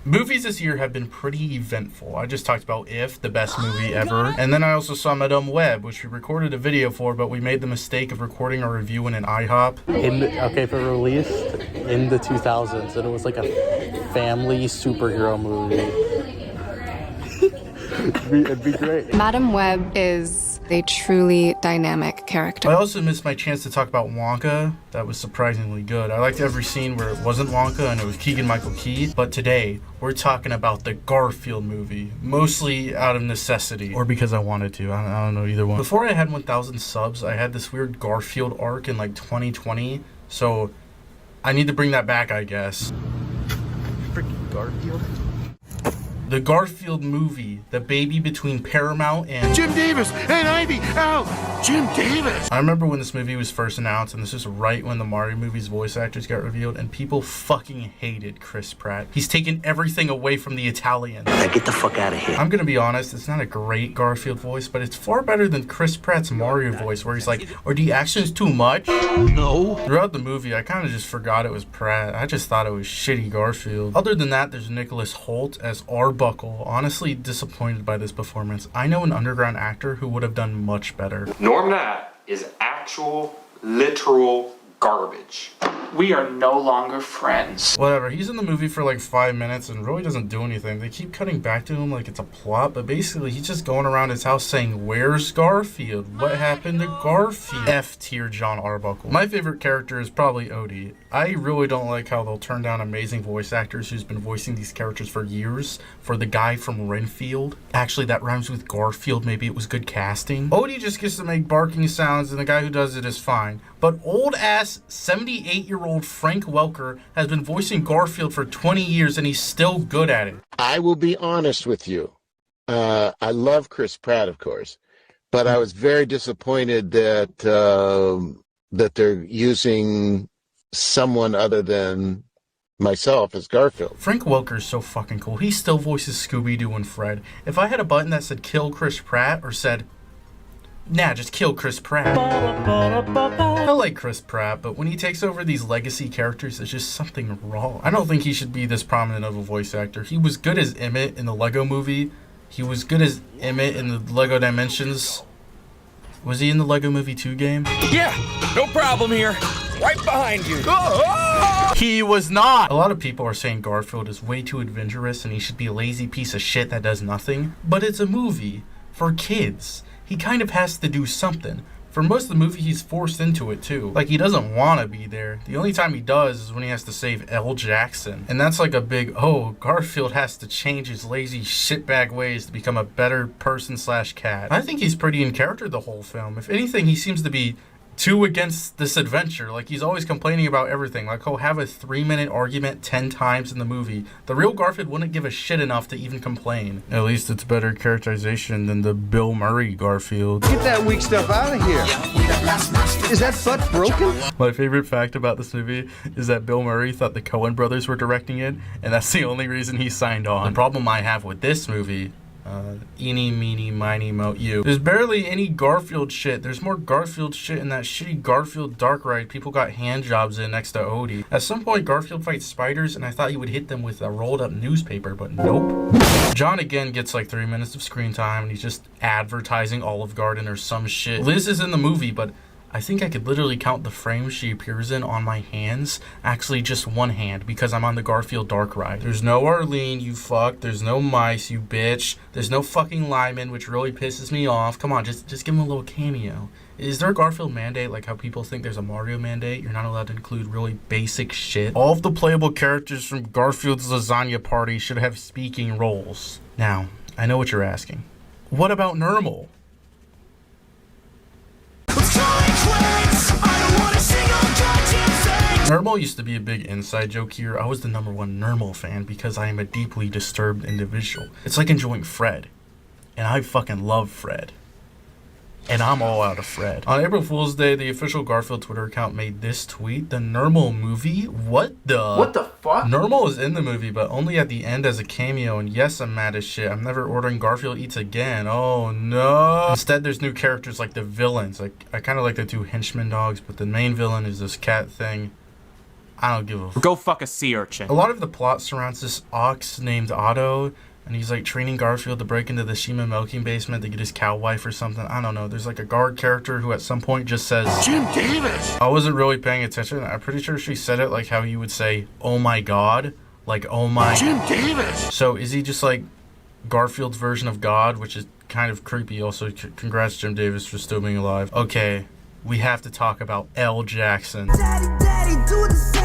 Movies this year have been pretty eventful. I just talked about If, the best movie ever. And then I also saw Madame Web, which we recorded a video for, but we made the mistake of recording our review in an IHOP. If it released in the 2000s, and it was like a family superhero movie. It'd be great. Madame Web is a truly dynamic character. I also missed my chance to talk about Wonka. That was surprisingly good. I liked every scene where it wasn't Wonka and it was Keegan-Michael Key. But today, we're talking about the Garfield movie. Mostly out of necessity. Or because I wanted to. I don't know, either one. Before I had 1,000 subs, I had this weird Garfield arc in like 2020. So, I need to bring that back, I guess. Freaking Garfield. The Garfield movie, the baby between Paramount and Jim Davis and Ivy. Ow, Jim Davis. I remember when this movie was first announced, and this is right when the Mario movie's voice actors got revealed, and people fucking hated Chris Pratt. He's taken everything away from the Italians. Now get the fuck out of here. I'm gonna be honest, it's not a great Garfield voice, but it's far better than Chris Pratt's Mario voice, where he's like, "Are the actions too much?" No. Throughout the movie, I kind of just forgot it was Pratt. I just thought it was shitty Garfield. Other than that, there's Nicholas Hoult as Arbuckle. Honestly disappointed by this performance. I know an underground actor who would have done much better. Norm Nat is actual, literal garbage. We are no longer friends. Whatever, he's in the movie for like 5 minutes and really doesn't do anything. They keep cutting back to him like it's a plot, but basically he's just going around his house saying, "Where's Garfield? What happened to Garfield?" F tier John Arbuckle. My favorite character is probably Odie. I really don't like how they'll turn down amazing voice actors who's been voicing these characters for years for the guy from Renfield. Actually, that rhymes with Garfield. Maybe it was good casting. Odie just gets to make barking sounds and the guy who does it is fine. But old-ass 78-year-old Frank Welker has been voicing Garfield for 20 years and he's still good at it. I will be honest with you. I love Chris Pratt, of course, but I was very disappointed that that they're using someone other than myself as Garfield. Frank Welker's so fucking cool. He still voices Scooby-Doo and Fred. If I had a button that said kill Chris Pratt or said, nah, just kill Chris Pratt. I like Chris Pratt, but when he takes over these legacy characters, there's just something wrong. I don't think he should be this prominent of a voice actor. He was good as Emmett in the Lego movie. He was good as Emmett in the Lego Dimensions. Was he in the Lego Movie 2 game? Yeah, no problem here. Right behind you. He was not! A lot of people are saying Garfield is way too adventurous and he should be a lazy piece of shit that does nothing. But it's a movie for kids. He kind of has to do something. For most of the movie, he's forced into it too. Like, he doesn't want to be there. The only time he does is when he has to save L. Jackson. And that's like a big, oh, Garfield has to change his lazy shitbag ways to become a better person slash cat. I think he's pretty in character the whole film. If anything, he seems to be too against this adventure. Like, he's always complaining about everything. Like, he'll have a 3-minute argument 10 times in the movie. The real Garfield wouldn't give a shit enough to even complain. At least it's better characterization than the Bill Murray Garfield. Get that weak stuff out of here. Is that butt broken? My favorite fact about this movie is that Bill Murray thought the Coen brothers were directing it, and that's the only reason he signed on. The problem I have with this movie, eeny, meeny, miny, moe, you. There's barely any Garfield shit. There's more Garfield shit in that shitty Garfield dark ride people got hand jobs in next to Odie. At some point, Garfield fights spiders, and I thought he would hit them with a rolled up newspaper, but nope. John again gets like 3 minutes of screen time, and he's just advertising Olive Garden or some shit. Liz is in the movie, but I think I could literally count the frames she appears in on my hands. Actually, just one hand, because I'm on the Garfield dark ride. There's no Arlene, you fuck. There's no mice, you bitch. There's no fucking Lyman, which really pisses me off. Come on, just give him a little cameo. Is there a Garfield mandate, like how people think there's a Mario mandate? You're not allowed to include really basic shit. All of the playable characters from Garfield's Lasagna Party should have speaking roles. Now, I know what you're asking. What about Nermal? Nermal used to be a big inside joke here. I was the #1 Nermal fan because I am a deeply disturbed individual. It's like enjoying Fred. And I fucking love Fred. And I'm all out of Fred. On April Fool's Day, the official Garfield Twitter account made this tweet. The Nermal movie? What the fuck? Nermal is in the movie, but only at the end as a cameo. And yes, I'm mad as shit. I'm never ordering Garfield Eats again. Oh no. Instead, there's new characters like the villains. Like, I kind of like the 2 henchman dogs, but the main villain is this cat thing. I don't give a Go fuck a sea urchin. A lot of the plot surrounds this ox named Otto, and he's like training Garfield to break into the Shima milking basement to get his cow wife or something. I don't know. There's like a guard character who at some point just says, Jim Davis! I wasn't really paying attention. I'm pretty sure she said it like how you would say, oh my god. Like, oh my. Jim Davis! So is he just like Garfield's version of God, which is kind of creepy. Also, congrats Jim Davis for still being alive. Okay, we have to talk about L. Jackson. Daddy, do the same.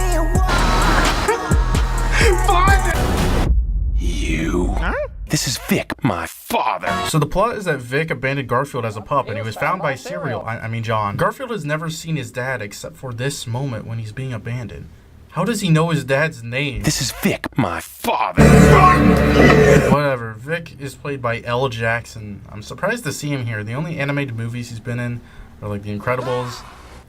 You? Huh? This is Vic, my father. So the plot is that Vic abandoned Garfield as a pup, and he was found by John. Garfield has never seen his dad except for this moment when he's being abandoned. How does he know his dad's name? This is Vic, my father. Whatever. Vic is played by L. Jackson. I'm surprised to see him here. The only animated movies he's been in are like The Incredibles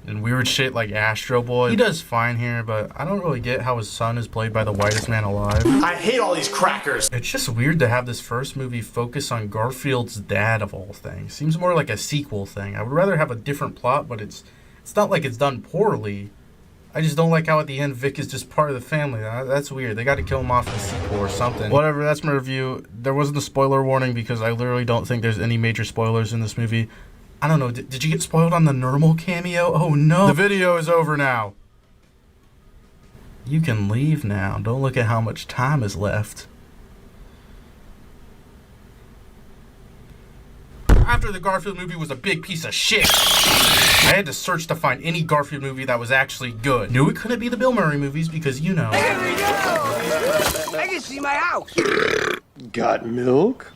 and weird shit like Astro Boy. He does fine here, but I don't really get how his son is played by the whitest man alive. I hate all these crackers. It's just weird to have this first movie focus on Garfield's dad of all things. Seems more like a sequel thing. I would rather have a different plot, but it's not like it's done poorly. I just don't like how at the end Vic is just part of the family. That's weird. They got to kill him off in the sequel or something. Whatever, that's my review. There wasn't a spoiler warning because I literally don't think there's any major spoilers in this movie. I don't know, did you get spoiled on the normal cameo? Oh no. The video is over now. You can leave now. Don't look at how much time is left. After the Garfield movie was a big piece of shit, I had to search to find any Garfield movie that was actually good. Knew it couldn't be the Bill Murray movies because, you know. Here we go! I can see my house. Got milk?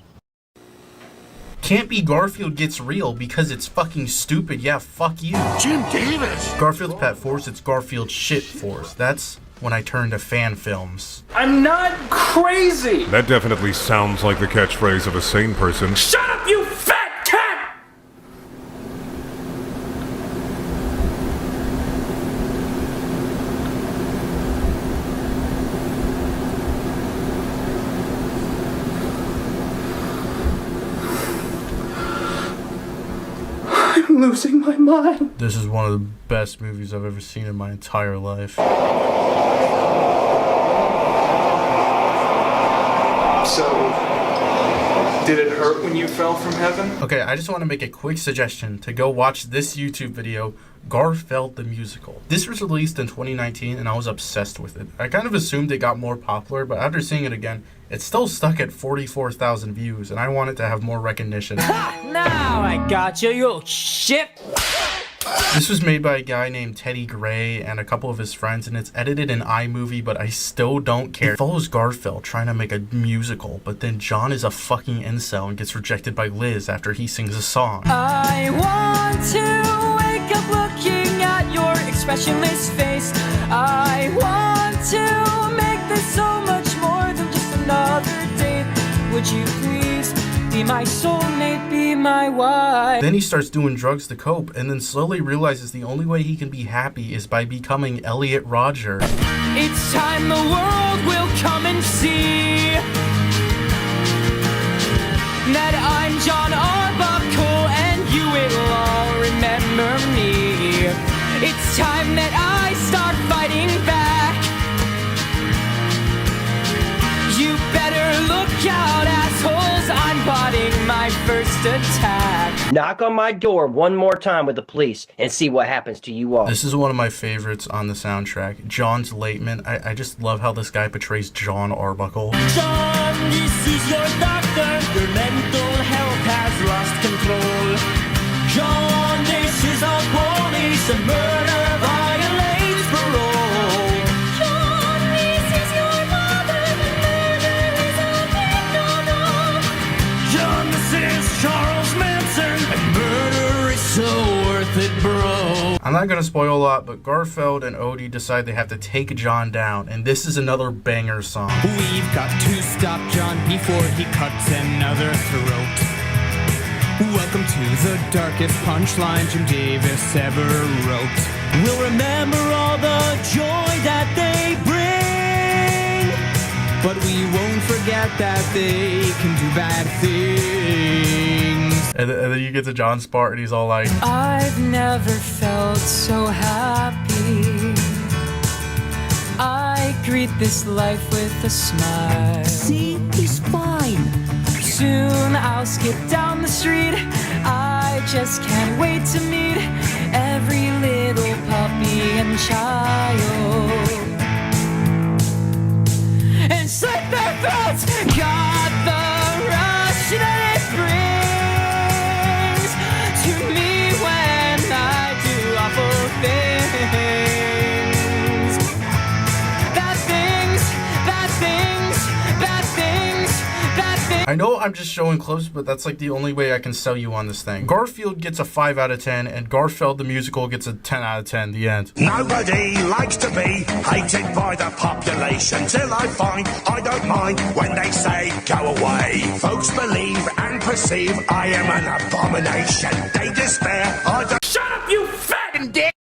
Can't be Garfield Gets Real because it's fucking stupid. Yeah, fuck you. Jim Davis! Garfield's Pet Force, it's Garfield's Shit Force. That's when I turn to fan films. I'm not crazy. That definitely sounds like the catchphrase of a sane person. Shut up, you fat cat! I'm losing my mind. This is one of the best movies I've ever seen in my entire life. So, did it hurt when you fell from heaven? Okay, I just want to make a quick suggestion to go watch this YouTube video, Garfeld the Musical. This was released in 2019 and I was obsessed with it. I kind of assumed it got more popular, but after seeing it again, it's still stuck at 44,000 views and I want it to have more recognition. Now I got you, you shit! This was made by a guy named Teddy Gray and a couple of his friends, and it's edited in iMovie, but I still don't care. It follows Garfield trying to make a musical, but then John is a fucking incel and gets rejected by Liz after he sings a song. I want to wake up looking at your expressionless face. I want to make this so much more than just another date. Would you please be my soulmate, be my wife? Then he starts doing drugs to cope, and then slowly realizes the only way he can be happy is by becoming Elliot Rodger. It's time the world will come and see that I'm John Arbuckle and you will all remember me. It's time that I start fighting back. You better look out, assholes. I'm plotting my first attack. Knock on my door one more time with the police and see what happens to you all. This is one of my favorites on the soundtrack. John's Lateman. I just love how this guy portrays John Arbuckle. John, this is your doctor. Your mental health has lost control. John, this is our police. A murder violates parole. John, this is your mother. The murder is a big no-no. John, this is Charles Manson. And murder is so worth it, bro. I'm not gonna spoil a lot, but Garfeld and Odie decide they have to take John down, and this is another banger song. We've got to stop John before he cuts another throat. Welcome to the darkest punchline Jim Davis ever wrote. We'll remember all the joy that they bring, but we won't forget that they can do bad things. And then you get to John's part, and he's all like, I've never felt so happy. greet this life with a smile. See, he's fine. Soon I'll skip down the street. I just can't wait to meet every little puppy and child and slit their throats. Got the rush that it brings to me when I do awful things. Bad things, bad things, bad things, bad things. I know I'm just showing clips, but that's like the only way I can sell you on this thing. Garfield gets a 5 out of 10, and Garfeld the musical gets a 10 out of 10. The end. Nobody likes to be hated by the population, till I find I don't mind when they say go away. Folks believe and perceive I am an abomination. They despair. I don't. Shut up, you fat dick!